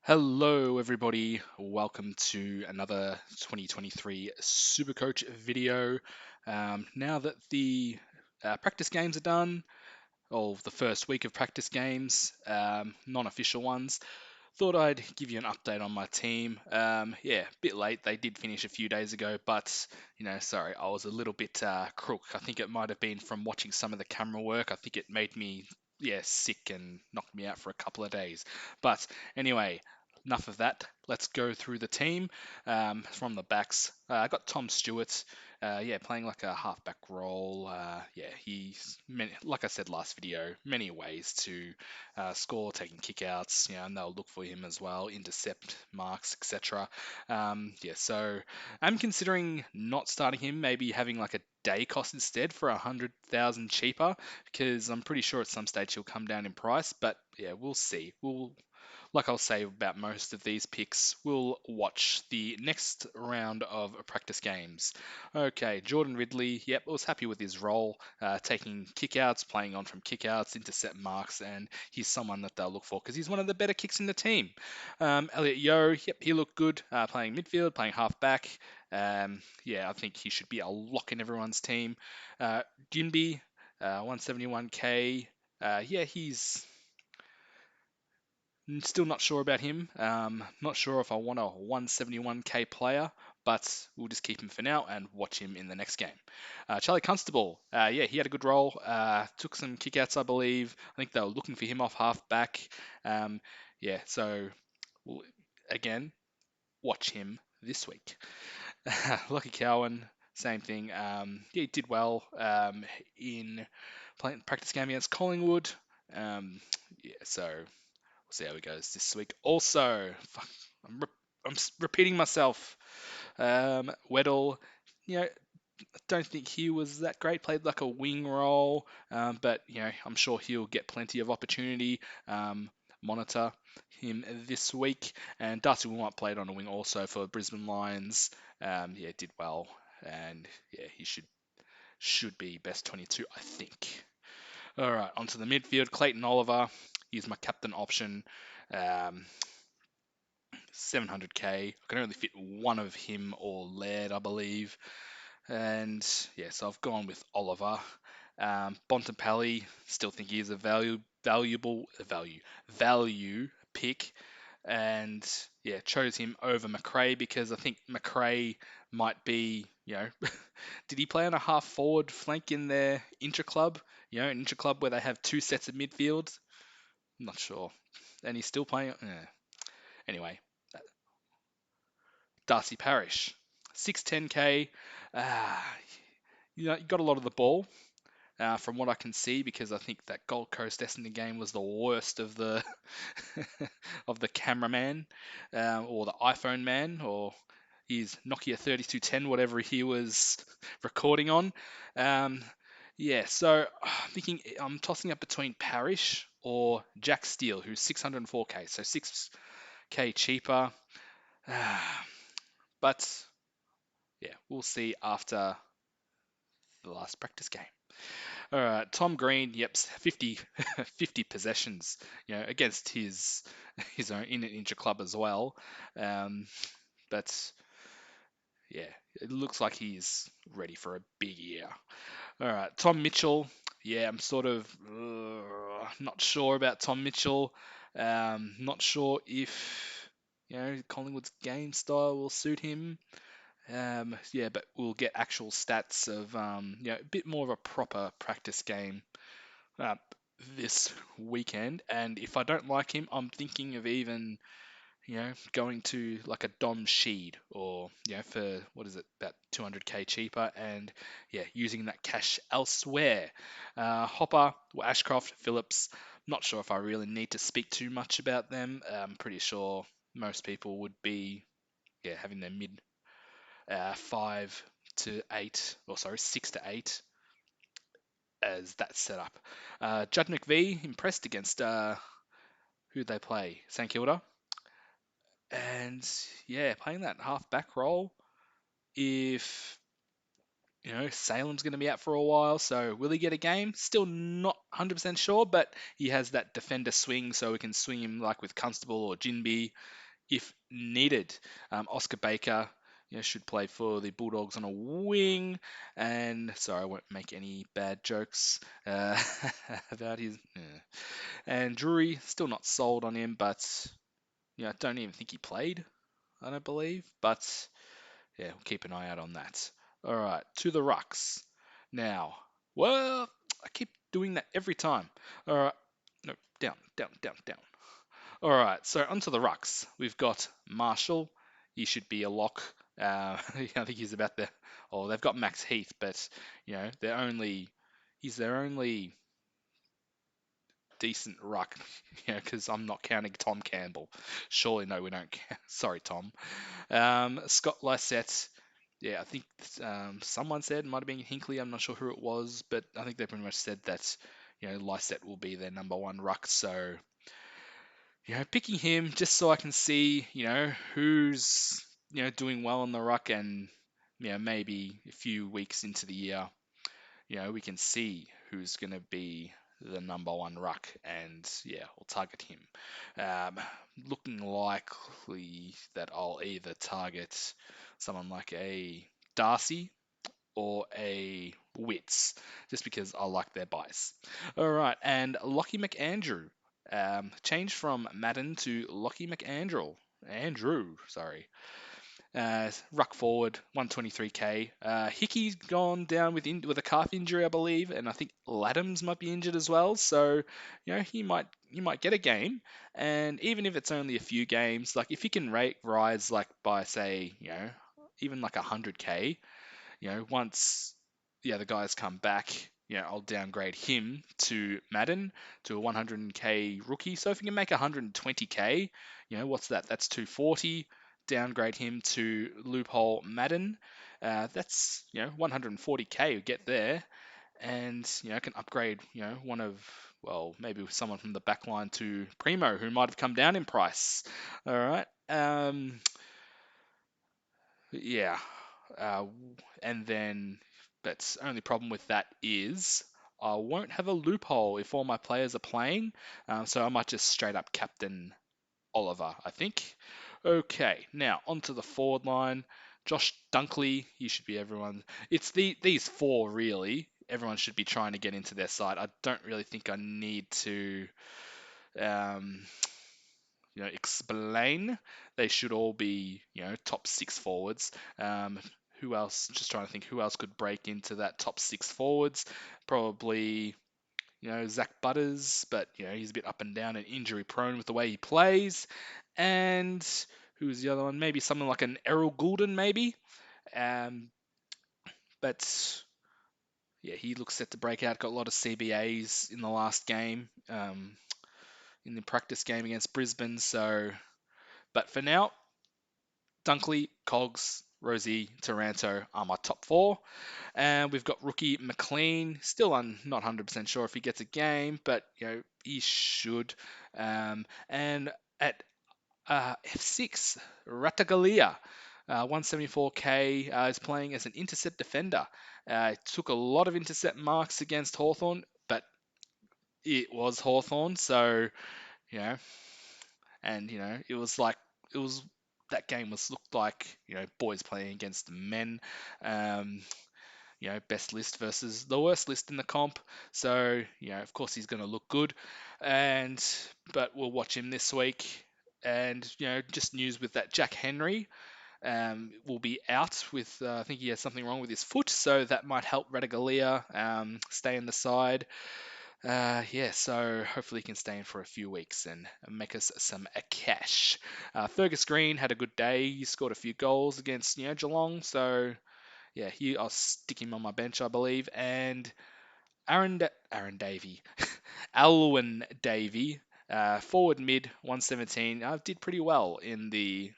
Hello, everybody. Welcome to another 2023 Supercoach video. Now that the practice games are done, or the first week of practice games, non-official ones, thought I'd give you an update on my team. Yeah, a bit late. They did finish a few days ago, but sorry, I was a little bit crook. I think it might have been from watching some of the camera work. I think it made me, sick and knocked me out for a couple of days. But anyway, enough of that. Let's go through the team from the backs. I got Tom Stewart. Playing like a halfback role. He's like I said last video, many ways to score, taking kickouts, and they'll look for him as well, intercept marks, etc. So I'm considering not starting him, maybe having like a day cost instead for 100,000 cheaper, because I'm pretty sure at some stage he'll come down in price. But yeah, we'll see. Like I'll say about most of these picks, we'll watch the next round of practice games. Okay, Jordan Ridley, yep, I was happy with his role, taking kickouts, playing on from kickouts, intercept marks, and he's someone that they'll look for because he's one of the better kicks in the team. Elliot Yeo, yep, he looked good, playing midfield, playing half back. I think he should be a lock in everyone's team. Ginby, 171k. He's still not sure about him. Not sure if I want a 171k player, but we'll just keep him for now and watch him in the next game. Charlie Constable, he had a good role. Took some kickouts, I believe. I think they were looking for him off half back. Um, so we'll, again, watch him this week. Lucky Cowan, same thing. He did well in playing practice game against Collingwood. So we'll see how it goes this week. Also, I'm repeating myself. Weddle, I don't think he was that great. Played like a wing role, but I'm sure he'll get plenty of opportunity. Monitor him this week, and Darcy Wilmot played on a wing also for Brisbane Lions. Did well, and he should be best 22, I think. All right, onto the midfield. Clayton Oliver, he's my captain option. Um, 700k. I can only fit one of him or Laird, I believe. And so I've gone with Oliver. Bontempelli, still think he is a value pick. And chose him over McRae because I think McRae might be, did he play on a half forward flank in their intra club? An intra club where they have two sets of midfields? I'm not sure. And he's still playing. Anyway, Darcy Parish, 610k. Uh, you got a lot of the ball from what I can see because I think that Gold Coast Essendon game was the worst of the of the cameraman or the iPhone man or his Nokia 3210, whatever he was recording on. So I'm tossing up between Parish or Jack Steele, who's 604k, so 6k cheaper. But we'll see after the last practice game. All right, Tom Green, yep, 50, 50 possessions, against his own in an inter club as well. But it looks like he's ready for a big year. All right, Tom Mitchell, I'm sort of not sure about Tom Mitchell. Not sure if Collingwood's game style will suit him. But we'll get actual stats of a bit more of a proper practice game uh, this weekend. And if I don't like him, I'm thinking of even going to like a Dom Sheed or for what is it, about 200k cheaper, and using that cash elsewhere. Hopper, Ashcroft, Phillips. Not sure if I really need to speak too much about them. I'm pretty sure most people would be having their mid 5 to 8, or sorry, 6 to 8 as that setup. Judd McVee impressed against who they play, St Kilda, and playing that half back role. If Salem's going to be out for a while, so will he get a game? Still not 100% sure, but he has that defender swing, so we can swing him like with Constable or Jinby if needed. Oscar Baker, should play for the Bulldogs on a wing, and sorry, I won't make any bad jokes about his. And Drury, still not sold on him, but I don't even think he played. I don't believe, but yeah, we'll keep an eye out on that. All right, to the rucks. Now, well, I keep doing that every time. All right, no, down, down, down, down. All right, so onto the rucks. We've got Marshall. He should be a lock. I think he's about the. Oh, they've got Max Heath, but they're only. He's their only decent ruck. Because I'm not counting Tom Campbell. Surely no, we don't. Sorry, Tom. Scott Lysette. Yeah, I think someone said, might have been Hinkley, I'm not sure who it was, but I think they pretty much said that, Lysette will be their number one ruck. So, picking him just so I can see, who's, doing well in the ruck and, maybe a few weeks into the year, we can see who's going to be the number one ruck and, yeah, we'll target him. Looking likely that I'll either target someone like a Darcy or a Wits, just because I like their bias. All right, and Lockie McAndrew. Changed from Madden to Lockie McAndrew. Andrew, sorry. Ruck forward, 123k. Hickey's gone down with a calf injury, I believe, and I think Laddams might be injured as well. So, he might get a game, and even if it's only a few games, like if he can rise like by say, even like 100k, once the other guys come back, I'll downgrade him to Madden to a 100k rookie. So if you can make 120k, what's that? That's 240. Downgrade him to loophole Madden. That's 140k you get there, and I can upgrade one of maybe someone from the back line to Primo who might have come down in price. All right. Yeah. Uh, and then, but only problem with that is I won't have a loophole if all my players are playing. So I might just straight up captain Oliver, I think. Okay, now onto the forward line. Josh Dunkley, he should be everyone. It's these four really. Everyone should be trying to get into their side. I don't really think I need to um, explain. They should all be, top six forwards. Who else? Just trying to think who else could break into that top six forwards. Probably, Zach Butters, but he's a bit up and down and injury prone with the way he plays. And who's the other one? Maybe someone like an Errol Goulden, maybe. Um, but yeah, he looks set to break out. Got a lot of CBAs in the last game, in the practice game against Brisbane. So, but for now, Dunkley, Cogs, Rosie, Taranto are my top four. And we've got rookie McLean. Still, I'm not 100% sure if he gets a game, but he should. And at F6, Ratagalia, 174k, is playing as an intercept defender. Took a lot of intercept marks against Hawthorn, but it was Hawthorn, so you know, and it was that game was looked like boys playing against men. Um, best list versus the worst list in the comp. So, of course he's going to look good. But we'll watch him this week. And, just news with that Jack Henry will be out with, I think he has something wrong with his foot. So that might help Radigalia stay in the side. Yeah, so hopefully he can stay in for a few weeks and make us some cash. Fergus Green had a good day. He scored a few goals against, Geelong. So, yeah, I'll stick him on my bench, I believe. And Aaron Davey, Alwyn Davey, forward mid, 117. Did pretty well in the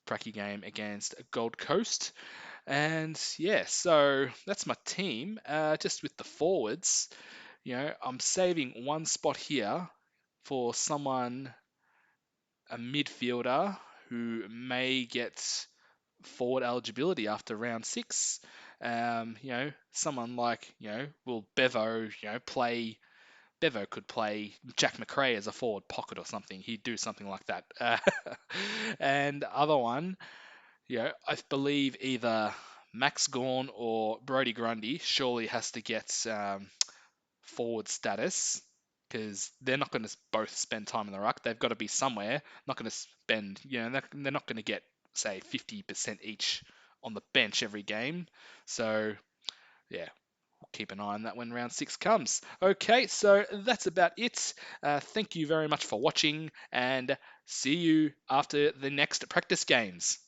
pracky game against Gold Coast. And yeah, so that's my team. Just with the forwards, I'm saving one spot here for someone, a midfielder who may get forward eligibility after round 6. Someone like, will Bevo, play. Bevo could play Jack McRae as a forward pocket or something. He'd do something like that. And the other one, I believe either Max Gorn or Brody Grundy surely has to get forward status because they're not going to both spend time in the ruck. They've got to be somewhere. Not going to spend, they're not going to get, say, 50% each on the bench every game. So, yeah, we'll keep an eye on that when round 6 comes. Okay, so that's about it. Thank you very much for watching and see you after the next practice games.